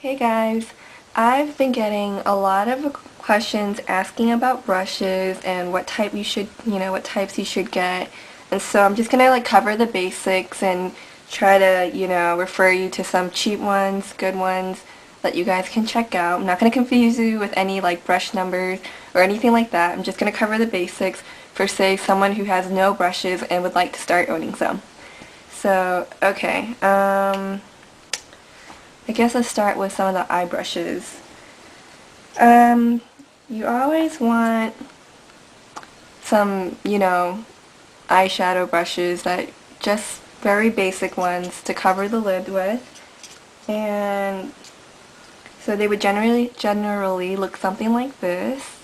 Hey guys, I've been getting a lot of questions asking about brushes and what type you should, what types you should get. And so I'm just gonna cover the basics and try to, refer you to some cheap ones, good ones that you guys can check out. I'm not gonna confuse you with any brush numbers or anything like that. I'm just gonna cover the basics for say someone who has no brushes and would like to start owning some. So, okay, I guess let's start with some of the eye brushes. You always want some, eyeshadow brushes that just very basic ones to cover the lid with. And so they would generally look something like this.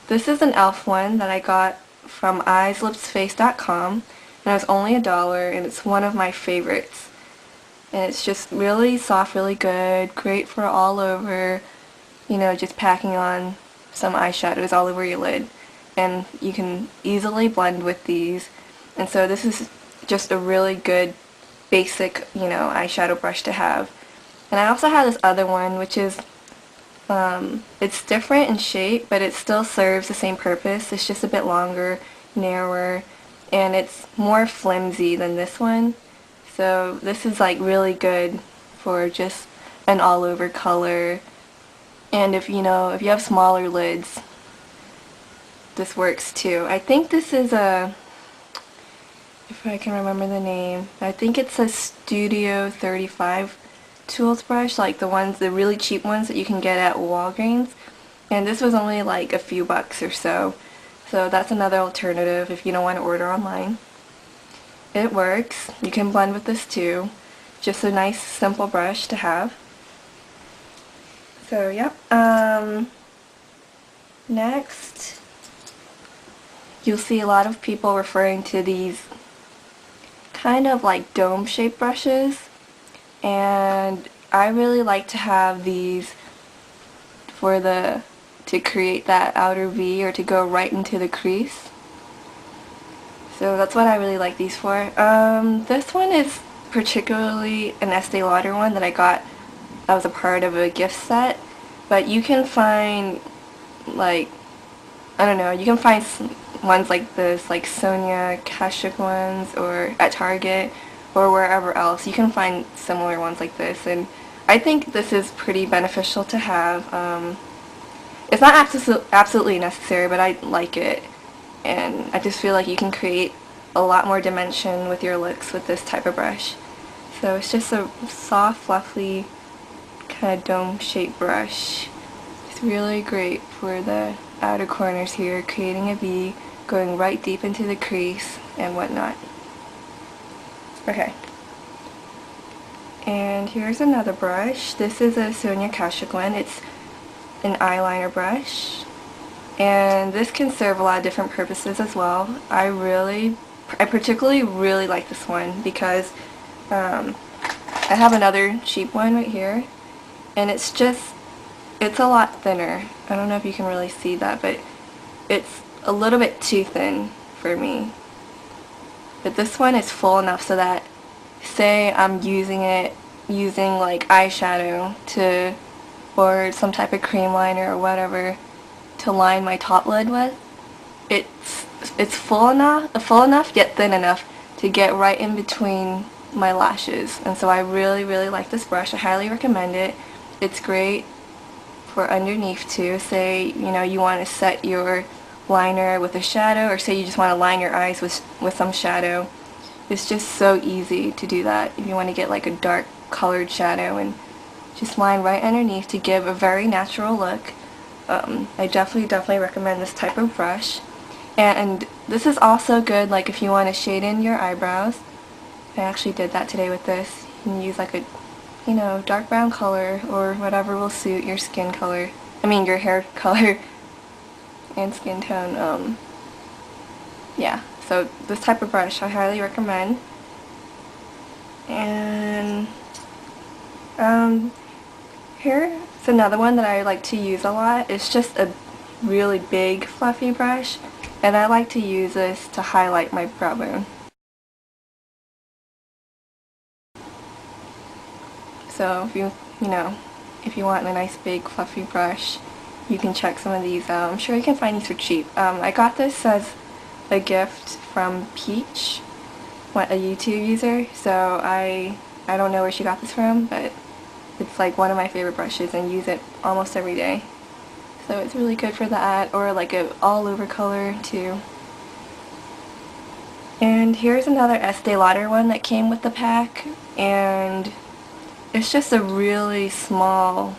This is an e.l.f. one that I got from eyeslipsface.com, and it was only $1, and it's one of my favorites. And it's just really soft, really good, great for all over, just packing on some eyeshadows all over your lid. And you can easily blend with these. And so this is just a really good basic, eyeshadow brush to have. And I also have this other one, which is, it's different in shape, but it still serves the same purpose. It's just a bit longer, narrower, and it's more flimsy than this one. So this is really good for just an all-over color. And if you have smaller lids, this works too. I think this is if I can remember the name, I think it's a Studio 35 tools brush, like the really cheap ones that you can get at Walgreens. And this was only a few bucks or so. So that's another alternative if you don't want to order online. It works. You can blend with this too. Just a nice simple brush to have. So yep. Next, you'll see a lot of people referring to these kind of dome shaped brushes, and I really like to have these to create that outer V, or to go right into the crease. So that's what I really like these for. This one is particularly an Estee Lauder one that I got that was a part of a gift set. But you can find, I don't know, you can find ones like this, like Sonia Kashuk ones, or at Target, or wherever else. You can find similar ones like this, and I think this is pretty beneficial to have. It's not absolutely necessary, but I like it. And I just feel like you can create a lot more dimension with your looks with this type of brush. So it's just a soft, fluffy, kind of dome-shaped brush. It's really great for the outer corners here, creating a V, going right deep into the crease and whatnot. Okay. And here's another brush. This is a Sonia Kashuk one. It's an eyeliner brush. And this can serve a lot of different purposes as well. I particularly really like this one because I have another cheap one right here, and it's a lot thinner. I don't know if you can really see that, but it's a little bit too thin for me. But this one is full enough so that, say I'm using eyeshadow or some type of cream liner or whatever, to line my top lid with, it's full enough yet thin enough to get right in between my lashes. And so I really like this brush. I highly recommend it. It's great for underneath too. Say you want to set your liner with a shadow, or say you just want to line your eyes with some shadow. It's just so easy to do that if you want to get a dark colored shadow, and just line right underneath to give a very natural look. I definitely recommend this type of brush. And this is also good if you want to shade in your eyebrows. I actually did that today with this. You can use a dark brown color or whatever will suit your skin color. I mean your hair color and skin tone. Yeah, so this type of brush I highly recommend. And here's another one that I like to use a lot. It's just a really big fluffy brush, and I like to use this to highlight my brow bone. So if you if you want a nice big fluffy brush, you can check some of these out. I'm sure you can find these for cheap. I got this as a gift from Peach, a YouTube user, so I don't know where she got this from, but it's like one of my favorite brushes and use it almost every day. So it's really good for that, or like a all over color too. And here's another Estee Lauder one that came with the pack, and it's just a really small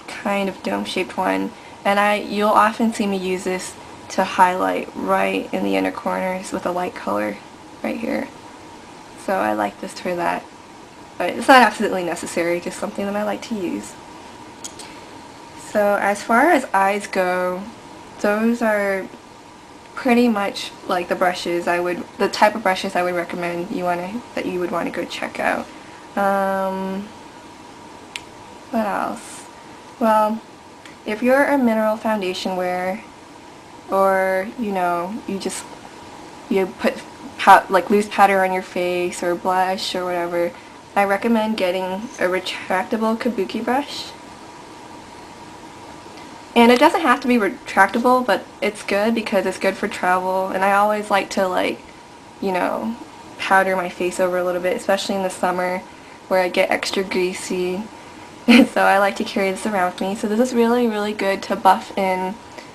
kind of dome-shaped one, and you'll often see me use this to highlight right in the inner corners with a light color right here. So I like this for that, but it's not absolutely necessary, just something that I like to use. So as far as eyes go, those are pretty much like the type of brushes I would recommend that you would want to go check out. What else? Well, if you're a mineral foundation wearer, or you put like loose powder on your face or blush or whatever, I recommend getting a retractable kabuki brush. And it doesn't have to be retractable, but it's good because it's good for travel, and I always like to powder my face over a little bit, especially in the summer where I get extra greasy. So I like to carry this around with me. So this is really, really good to buff in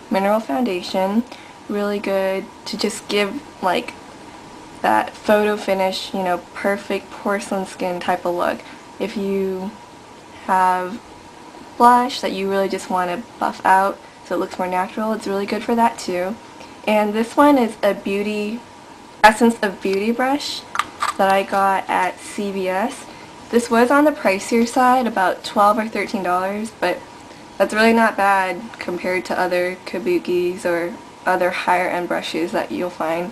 mineral foundation. Really good to just give like that photo finish, perfect porcelain skin type of look. If you have blush that you really just want to buff out so it looks more natural, it's really good for that too. And this one is a Essence of Beauty brush that I got at CVS. This was on the pricier side, about $12 or $13, but that's really not bad compared to other kabukis or other higher end brushes that you'll find.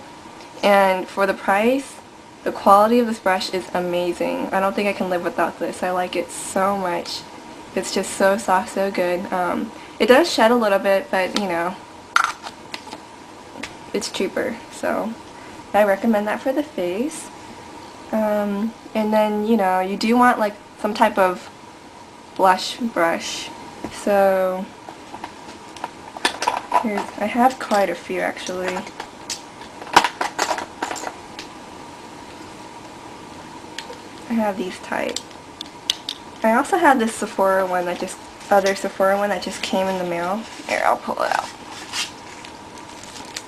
And for the price, the quality of this brush is amazing. I don't think I can live without this. I like it so much. It's just so soft, so good. It does shed a little bit, but it's cheaper, so I recommend that for the face. And then you do want like some type of blush brush. So I have quite a few actually. I have these type. I also have this Sephora one that just came in the mail. Here, I'll pull it out.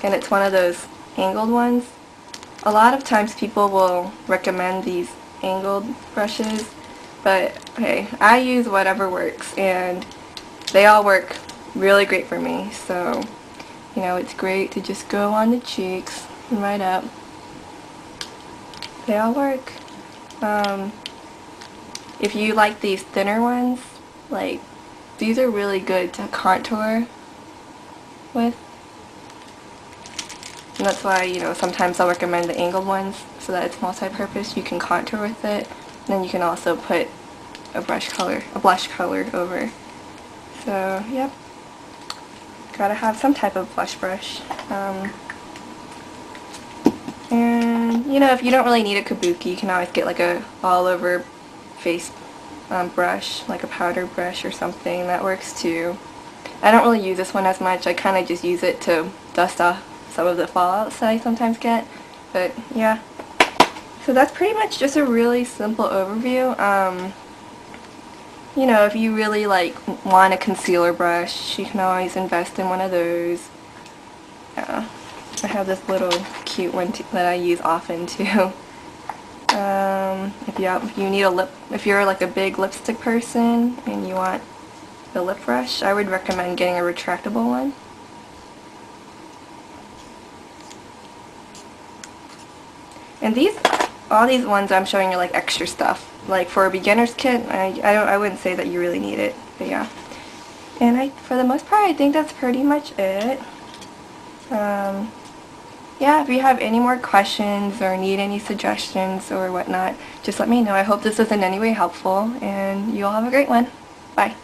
And it's one of those angled ones. A lot of times people will recommend these angled brushes, but hey, I use whatever works, and they all work really great for me. So, it's great to just go on the cheeks and right up. They all work. If you like these thinner ones, like these are really good to contour with. And that's why, sometimes I'll recommend the angled ones so that it's multi-purpose. You can contour with it, and then you can also put a blush color over. So, yep. Gotta have some type of blush brush. And, if you don't really need a kabuki, you can always get like a all-over face brush, like a powder brush or something. That works too. I don't really use this one as much. I kind of just use it to dust off some of the fallouts that I sometimes get. But, yeah. So that's pretty much just a really simple overview. If you really want a concealer brush, you can always invest in one of those. Yeah. I have this little cute one that I use often too. If you're like a big lipstick person and you want a lip brush, I would recommend getting a retractable one. And all these ones I'm showing you like extra stuff. Like for a beginner's kit, I wouldn't say that you really need it, but yeah. And for the most part, I think that's pretty much it. Yeah, if you have any more questions or need any suggestions or whatnot, just let me know. I hope this was in any way helpful, and you all have a great one. Bye.